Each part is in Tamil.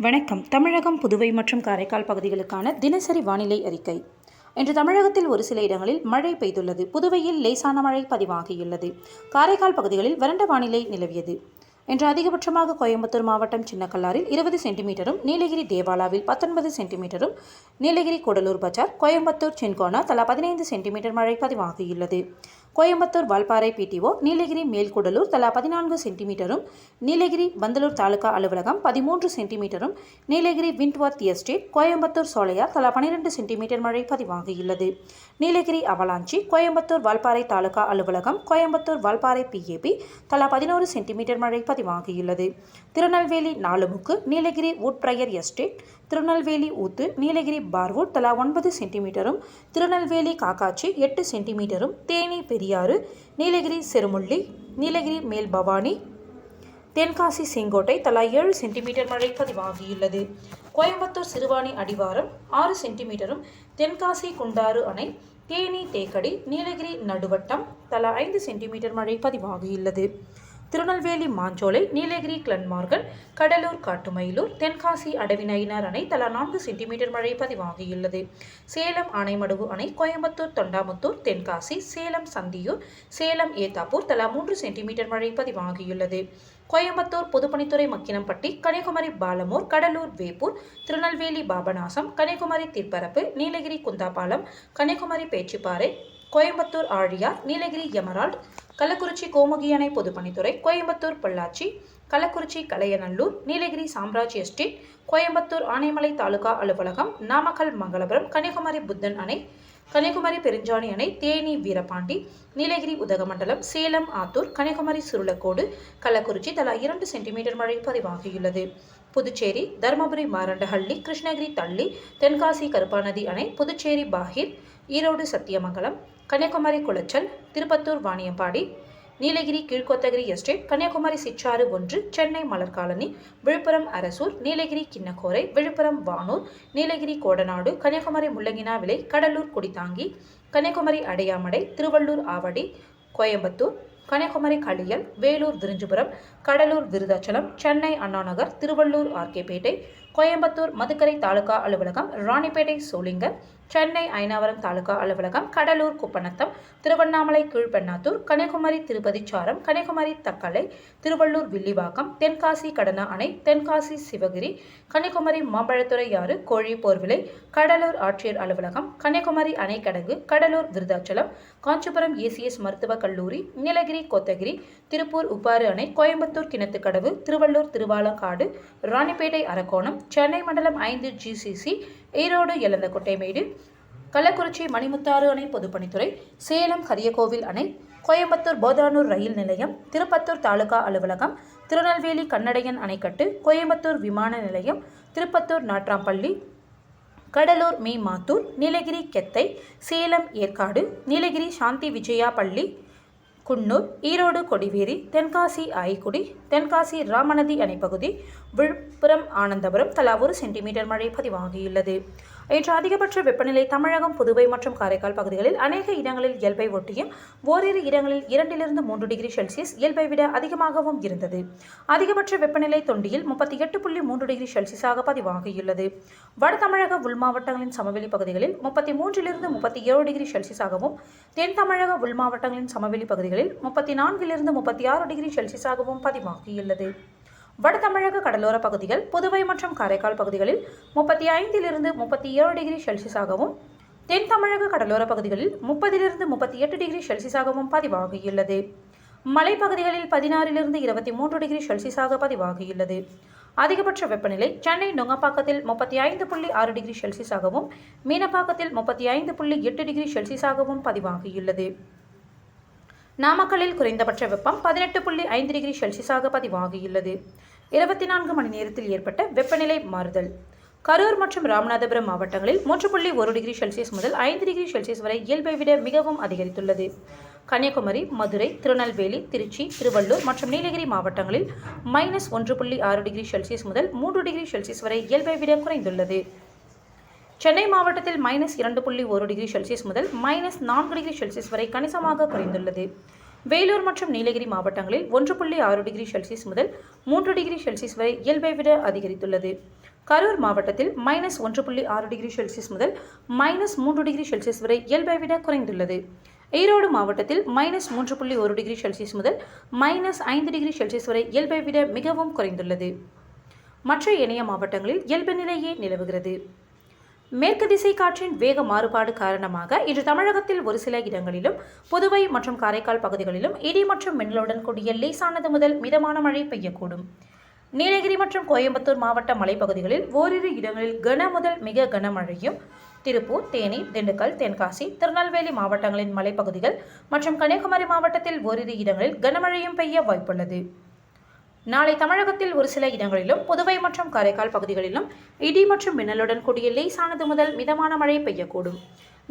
வணக்கம். தமிழகம், புதுவை மற்றும் காரைக்கால் பகுதிகளுக்கான தினசரி வானிலை அறிக்கை. இன்று தமிழகத்தில் ஒரு சில இடங்களில் மழை பெய்துள்ளது. புதுவையில் லேசான மழை பதிவாகியுள்ளது. காரைக்கால் பகுதிகளில் வறண்ட வானிலை நிலவியது. இன்று அதிகபட்சமாக கோயம்புத்தூர் மாவட்டம் சின்னக்கல்லாரில் 20 சென்டிமீட்டரும், நீலகிரி தேவாலாவில் 19 சென்டிமீட்டரும், நீலகிரி கூடலூர் பஜார், கோயம்புத்தூர் சின்கோனா தலா 15 சென்டிமீட்டர் மழை பதிவாகியுள்ளது. கோயம்புத்தூர் வால்பாறை பிடிஓ, நீலகிரி மேல்கூடலூர் தலா 14 சென்டிமீட்டரும், நீலகிரி பந்தலூர் தாலுகா அலுவலகம் 13 சென்டிமீட்டரும், நீலகிரி விண்ட்வர்த் எஸ்டேட், கோயம்புத்தூர் சோலையார் தலா 12 சென்டிமீட்டர் மழை பதிவாகியுள்ளது. நீலகிரி அவலாஞ்சி, கோயம்புத்தூர் வால்பாறை தாலுகா அலுவலகம், கோயம்புத்தூர் வால்பாறை பிஏபி தலா 11 சென்டிமீட்டர் மழை பதிவாகியுள்ளது. திருநெல்வேலி நாலுமுக்கு, நீலகிரி வுட்பிரையர் எஸ்டேட், திருநெல்வேலி ஊத்து, நீலகிரி பார்வுட் தலா 9 சென்டிமீட்டரும், திருநெல்வேலி காக்காட்சி 8 சென்டிமீட்டரும், தேனி பெரியாறு, நீலகிரி செருமுள்ளி, நீலகிரி மேல்பவானி, தென்காசி செங்கோட்டை தலா 7 சென்டிமீட்டர் மழை பதிவாகியுள்ளது. கோயம்புத்தூர் சிறுவாணி அடிவாரம் 6 சென்டிமீட்டரும், தென்காசி குண்டாறு அணை, தேனி தேக்கடி, நீலகிரி நடுவட்டம் தலா 5 சென்டிமீட்டர் மழை பதிவாகியுள்ளது. திருநெல்வேலி மாஞ்சோலை, நீலகிரி கிளன்மார்கன், கடலூர் காட்டுமயிலூர், தென்காசி அடவிநயினார் அணை தலா 4 சென்டிமீட்டர் மழை பதிவாகியுள்ளது. சேலம் ஆனைமடுவு அணை, கோயம்புத்தூர் தொண்டாமுத்தூர், தென்காசி, சேலம் சந்தியூர், சேலம் ஏத்தாப்பூர் தலா 3 சென்டிமீட்டர் மழை பதிவாகியுள்ளது. கோயம்புத்தூர் பொதுப்பணித்துறை மக்கினம்பட்டி, கன்னியாகுமரி பாலமூர், கடலூர் வேப்பூர், திருநெல்வேலி பாபநாசம், கன்னியாகுமரி திற்பரப்பு, நீலகிரி குந்தாபாலம், கன்னியாகுமரி பேச்சிப்பாறை, கோயம்புத்தூர் ஆழியார், நீலகிரி எமரால்ட், கள்ளக்குறிச்சி கோமுகி அணை பொதுப்பணித்துறை, கோயம்புத்தூர் பொள்ளாச்சி, கள்ளக்குறிச்சி கலையநல்லூர், நீலகிரி சாம்ராஜ் எஸ்டேட், கோயம்புத்தூர் ஆனைமலை தாலுகா அலுவலகம், நாமக்கல் மங்களபுரம், கன்னியாகுமரி புத்தன் அணை, கன்னியாகுமரி பெருஞ்சாணி அணை, தேனி வீரபாண்டி, நீலகிரி உதகமண்டலம், சேலம் ஆத்தூர், கன்னியாகுமரி சுருளக்கோடு, கள்ளக்குறிச்சி தலா 2 சென்டிமீட்டர் மழை பதிவாகியுள்ளது. புதுச்சேரி, தருமபுரி மாரண்டஹள்ளி, கிருஷ்ணகிரி தள்ளி, தென்காசி கருப்பாநதி அணை, புதுச்சேரி பாஹிர், ஈரோடு சத்தியமங்கலம், கன்னியாகுமரி குளச்சல், திருப்பத்தூர் வாணியம்பாடி, நீலகிரி கீழ்கோத்தகிரி எஸ்டேட், கன்னியாகுமரி சிற்றாறு 1, சென்னை மலர் காலனி, விழுப்புரம் அரசூர், நீலகிரி கிண்ணக்கோரை, விழுப்புரம் வானூர், நீலகிரி கோடநாடு, கன்னியாகுமரி முள்ளங்கினா விலை, கடலூர் குடித்தாங்கி, கன்னியாகுமரி அடையாமடை, திருவள்ளூர் ஆவடி, கோயம்புத்தூர், கன்னியாகுமரி களியல், வேலூர் விரிஞ்சிபுரம், கடலூர் விருதாச்சலம், சென்னை அண்ணாநகர், திருவள்ளூர் ஆர்கேபேட்டை, கோயம்புத்தூர் மதுக்கரை தாலுகா அலுவலகம், ராணிப்பேட்டை சோளிங்கர், சென்னை ஐனாவரம் தாலுகா அலுவலகம், கடலூர் குப்பநத்தம், திருவண்ணாமலை கீழ்பெண்ணாத்தூர், கன்னியாகுமரி திருப்பதிச்சாரம், கன்னியாகுமரி தக்கலை, திருவள்ளூர் வில்லிவாக்கம், தென்காசி கடனா அணை, தென்காசி சிவகிரி, கன்னியாகுமரி மாம்பழத்துறையாறு, கோழி போர்விலை, கடலூர் ஆட்சியர் அலுவலகம், கன்னியாகுமரி அணைக்கடங்கு, கடலூர் விருதாச்சலம், காஞ்சிபுரம் ஏசிஎஸ் மருத்துவக் கல்லூரி, நீலகிரி கோத்தகிரி, திருப்பூர் உப்பாறு அணை, கோயம்புத்தூர் கிணத்துக்கடவு, திருவள்ளூர் திருவாலங்காடு, ராணிப்பேட்டை அரக்கோணம், சென்னை மண்டலம் 5 ஜிசிசி, ஈரோடு எலந்தக்கொட்டைமேடு, கள்ளக்குறிச்சி மணிமுத்தாறு அணை பொதுப்பணித்துறை, சேலம் கரியகோவில் அணை, கோயம்புத்தூர் போதானூர் ரயில் நிலையம், திருப்பத்தூர் தாலுகா அலுவலகம், திருநெல்வேலி கண்ணடையன் அணைக்கட்டு, கோயம்புத்தூர் விமான நிலையம், திருப்பத்தூர் நாட்ராம்பள்ளி, கடலூர் மீமாத்தூர், நீலகிரி கெத்தை, சேலம் ஏற்காடு, நீலகிரி சாந்தி விஜயா பள்ளி, குன்னூர், ஈரோடு கொடிவேரி, தென்காசி ஆய்க்குடி, தென்காசி ராமநதி அணைப்பகுதி, விழுப்புரம் ஆனந்தபுரம் தலா 1 சென்டிமீட்டர் மழை பதிவாகியுள்ளது. இன்று அதிகபட்ச வெப்பநிலை தமிழகம், புதுவை மற்றும் காரைக்கால் பகுதிகளில் அநேக இடங்களில் இயல்பை ஒட்டியும், ஓரிரு இடங்களில் 2 - 3 டிகிரி செல்சியஸ் இயல்பை விட அதிகமாகவும் இருந்தது. அதிகபட்ச வெப்பநிலை தொண்டியில் 38.3 டிகிரி செல்சியஸாக பதிவாகியுள்ளது. வட தமிழக உள் மாவட்டங்களின் சமவெளி பகுதிகளில் 33 - 37 டிகிரி செல்சியஸாகவும், தென் தமிழக உள் மாவட்டங்களின் சமவெளி பகுதிகளில் 34 - 36 டிகிரி செல்சியஸாகவும் பதிவாகியுள்ளது. வட தமிழக கடலோர பகுதிகள், புதுவை மற்றும் காரைக்கால் பகுதிகளில் 35 - 37 டிகிரி செல்சியஸாகவும், தென் தமிழக கடலோர பகுதிகளில் 30 - 38 டிகிரி செல்சியஸாகவும் பதிவாகியுள்ளது. மலைப்பகுதிகளில் 16 - 23 டிகிரி செல்சியஸாக பதிவாகியுள்ளது. அதிகபட்ச வெப்பநிலை சென்னை நுங்கப்பாக்கத்தில் 35.6 டிகிரி செல்சியஸாகவும், மீனப்பாக்கத்தில் 35.8 டிகிரி செல்சியஸாகவும் பதிவாகியுள்ளது. நாமக்கல்லில் குறைந்தபட்ச வெப்பம் 18.5 டிகிரி செல்சியஸாக பதிவாகியுள்ளது. 24 மணி நேரத்தில் ஏற்பட்ட வெப்பநிலை மாறுதல். கரூர் மற்றும் ராமநாதபுரம் மாவட்டங்களில் 3.1 டிகிரி செல்சியஸ் முதல் 5 டிகிரி செல்சியஸ் வரை இயல்பை விட மிகவும் அதிகரித்துள்ளது. கன்னியாகுமரி, மதுரை, திருநெல்வேலி, திருச்சி, திருவள்ளூர் மற்றும் நீலகிரி மாவட்டங்களில் -1.6 டிகிரி செல்சியஸ் முதல் 3 டிகிரி செல்சியஸ் வரை இயல்பை விட குறைந்துள்ளது. சென்னை மாவட்டத்தில் -2.1 டிகிரி செல்சியஸ் முதல் -4 டிகிரி செல்சியஸ் வரை கணிசமாக குறைந்துள்ளது. வேலூர் மற்றும் நீலகிரி மாவட்டங்களில் 1.6 டிகிரி செல்சியஸ் முதல் 3 டிகிரி செல்சியஸ் வரை இயல்பை விட அதிகரித்துள்ளது. கரூர் மாவட்டத்தில் -1.6°C முதல் -3°C வரை இயல்பை விட குறைந்துள்ளது. ஈரோடு மாவட்டத்தில் -3.1°C முதல் -5°C வரை இயல்பை விட மிகவும் குறைந்துள்ளது. மற்ற ஏனைய மாவட்டங்களில் இயல்பு நிலையே நிலவுகிறது. மேற்கு திசை காற்றின் வேக மாறுபாடு காரணமாக இன்று தமிழகத்தில் ஒரு சில இடங்களிலும் புதுவை மற்றும் காரைக்கால் பகுதிகளிலும் இடி மற்றும் மின்னலுடன் கூடிய லேசானது முதல் மிதமான மழை பெய்யக்கூடும். நீலகிரி மற்றும் கோயம்புத்தூர் மாவட்ட மலைப்பகுதிகளில் ஓரிரு இடங்களில் கன முதல் மிக கனமழையும், திருப்பூர், தேனி, திண்டுக்கல், தென்காசி, திருநெல்வேலி மாவட்டங்களின் மலைப்பகுதிகள் மற்றும் கன்னியாகுமரி மாவட்டத்தில் ஓரிரு இடங்களில் கனமழையும் பெய்ய வாய்ப்புள்ளது. நாளை தமிழகத்தில் ஒரு சில இடங்களிலும் புதுவை மற்றும் காரைக்கால் பகுதிகளிலும் இடி மற்றும் மின்னலுடன் கூடிய லேசானது முதல் மிதமான மழை பெய்யக்கூடும்.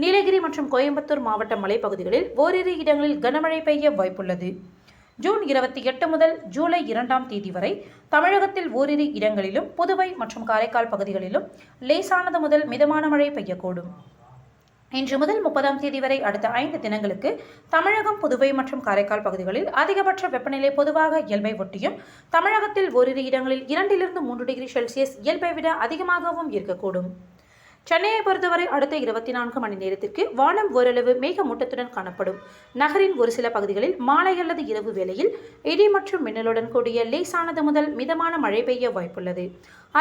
நீலகிரி மற்றும் கோயம்புத்தூர் மாவட்ட மலைப்பகுதிகளில் ஓரிரு இடங்களில் கனமழை பெய்ய வாய்ப்புள்ளது. ஜூன் 28 முதல் ஜூலை 2 வரை தமிழகத்தில் ஓரிரு இடங்களிலும் புதுவை மற்றும் காரைக்கால் பகுதிகளிலும் லேசானது முதல் மிதமான மழை பெய்யக்கூடும். இன்று முதல் 30 வரை அடுத்த 5 தினங்களுக்கு தமிழகம், புதுவை மற்றும் காரைக்கால் பகுதிகளில் அதிகபட்ச வெப்பநிலை பொதுவாக இயல்பை ஒட்டியும், தமிழகத்தில் ஓரிரு இடங்களில் 2-3°C இயல்பை விட அதிகமாகவும் இருக்கக்கூடும். சென்னையை பொறுத்தவரை அடுத்த 24 மணி நேரத்திற்கு வானம் ஓரளவு மேகமூட்டத்துடன் காணப்படும். நகரின் ஒரு சில பகுதிகளில் மாலை அல்லது இரவு வேளையில் இடி மற்றும் மின்னலுடன் கூடிய லேசானது முதல் மிதமான மழை பெய்ய வாய்ப்புள்ளது.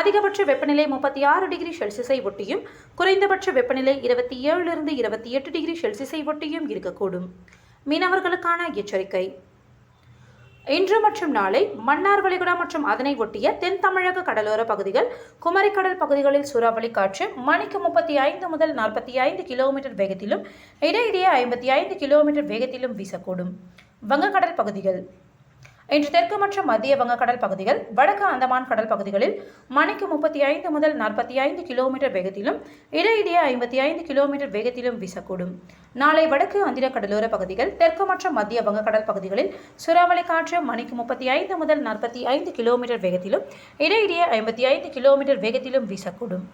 அதிகபட்ச வெப்பநிலை 36°C ஒட்டியும், குறைந்தபட்ச வெப்பநிலை 27-28°C ஒட்டியும் இருக்கக்கூடும். மீனவர்களுக்கான எச்சரிக்கை. இன்று மற்றும் நாளை மன்னார் வளைகுடா மற்றும் அதனை ஒட்டிய தென் தமிழக கடலோர பகுதிகள், குமரிக்கடல் பகுதிகளில் சூறாவளி காற்று மணிக்கு 35 முதல் 45 கிலோமீட்டர் வேகத்திலும் இடையிடையே 55 கிலோமீட்டர் வேகத்திலும் வீசக்கூடும். வங்கக்கடல் பகுதிகள். இன்று தெற்கு மற்றும் மத்திய வங்கக்கடல் பகுதிகள், வடக்கு அந்தமான் கடல் பகுதிகளில் மணிக்கு 35 முதல் 45 கிலோமீட்டர் வேகத்திலும் இடையிடையே 55 கிலோமீட்டர் வேகத்திலும் வீசக்கூடும். நாளை வடக்கு ஆந்திர கடலோர பகுதிகள், தெற்கு மற்றும் மத்திய வங்கக்கடல் பகுதிகளில் சூறாவளி காற்று மணிக்கு 35 முதல் 45 கிலோமீட்டர் வேகத்திலும் இடையிடையே 55 கிலோமீட்டர் வேகத்திலும் வீசக்கூடும்.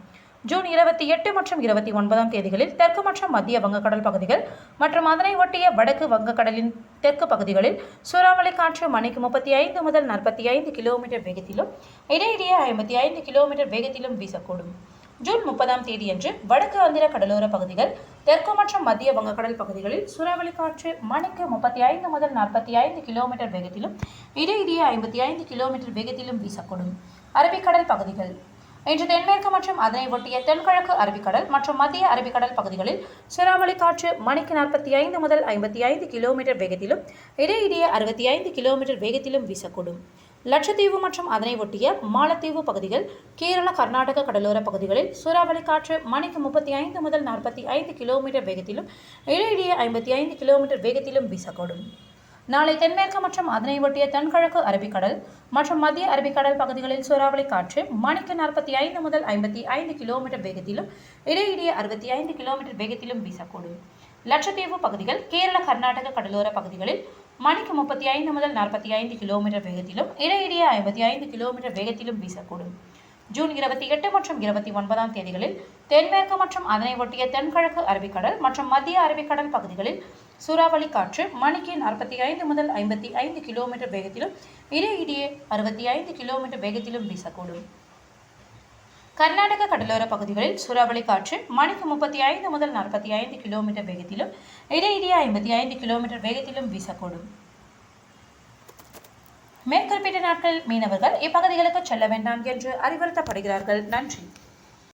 ஜூன் 28 மற்றும் 29 தேதிகளில் தெற்கு மற்றும் மத்திய வங்கக்கடல் பகுதிகள் மற்றும் அதனை ஒட்டிய வடக்கு வங்கக்கடலின் தெற்கு பகுதிகளில் சூறாவளி காற்று மணிக்கு 35 முதல் 45 கிலோமீட்டர் வேகத்திலும் இடையிடையே 55 கிலோமீட்டர் வேகத்திலும் வீசக்கூடும். ஜூன் 30 தேதியன்று வடக்கு ஆந்திர கடலோர பகுதிகள், தெற்கு மற்றும் மத்திய வங்கக்கடல் பகுதிகளில் சூறாவளி காற்று மணிக்கு 35 முதல் 45 கிலோமீட்டர் வேகத்திலும் இடையிடையே 55 கிலோமீட்டர் வேகத்திலும் வீசக்கூடும். அரபிக்கடல் பகுதிகள். இன்று தென்மேற்கு மற்றும் அதனை ஒட்டிய தென்கிழக்கு அரபிக்கடல் மற்றும் மத்திய அரபிக்கடல் பகுதிகளில் சூறாவளி காற்று மணிக்கு 45 முதல் 55 கிலோமீட்டர் வேகத்திலும் இடையிடையே 65 கிலோமீட்டர் வேகத்திலும் வீசக்கூடும். லட்சத்தீவு மற்றும் அதனை ஒட்டிய மாலத்தீவு பகுதிகள், கேரள, கர்நாடக கடலோர பகுதிகளில் சூறாவளி காற்று மணிக்கு 35 முதல் 45 கிலோமீட்டர் வேகத்திலும் இடையிடையே 55 கிலோமீட்டர் வேகத்திலும் வீசக்கூடும். நாளை தென்மேற்கு மற்றும் அதனை ஒட்டிய தென்கிழக்கு அரபிக்கடல் மற்றும் மத்திய அரபிக்கடல் பகுதிகளில் சூறாவளி காற்று மணிக்கு 45 முதல் 55 கிலோமீட்டர் வேகத்திலும் இடையிடையே 65 கிலோமீட்டர் வேகத்திலும் வீசக்கூடும். லட்சத்தீவு பகுதிகள், கேரள, கர்நாடக கடலோர பகுதிகளில் மணிக்கு 35 முதல் 45 கிலோமீட்டர் வேகத்திலும் இடையிடையே 55 கிலோமீட்டர் வேகத்திலும் வீசக்கூடும். ஜூன் 28 மற்றும் 29 தேதிகளில் தென்மேற்கு மற்றும் அதனை ஒட்டிய தென்கிழக்கு அரபிக்கடல் மற்றும் மத்திய அரபிக்கடல் பகுதிகளில் சூறாவளி காற்று மணிக்கு 45 முதல் 55 கிலோமீட்டர் வேகத்திலும் இடையிடையே 65 கிலோமீட்டர் வேகத்திலும் வீசக்கூடும். கர்நாடக கடலோர பகுதிகளில் சூறாவளி காற்று மணிக்கு 35 முதல் 45 கிலோமீட்டர் வேகத்திலும் இடையிடையே 55 கிலோமீட்டர் வேகத்திலும் வீசக்கூடும். மேற்குறிப்பிட்ட நாட்களில் மீனவர்கள் இப்பகுதிகளுக்கு செல்ல வேண்டாம் என்று அறிவுறுத்தப்படுகிறார்கள். நன்றி.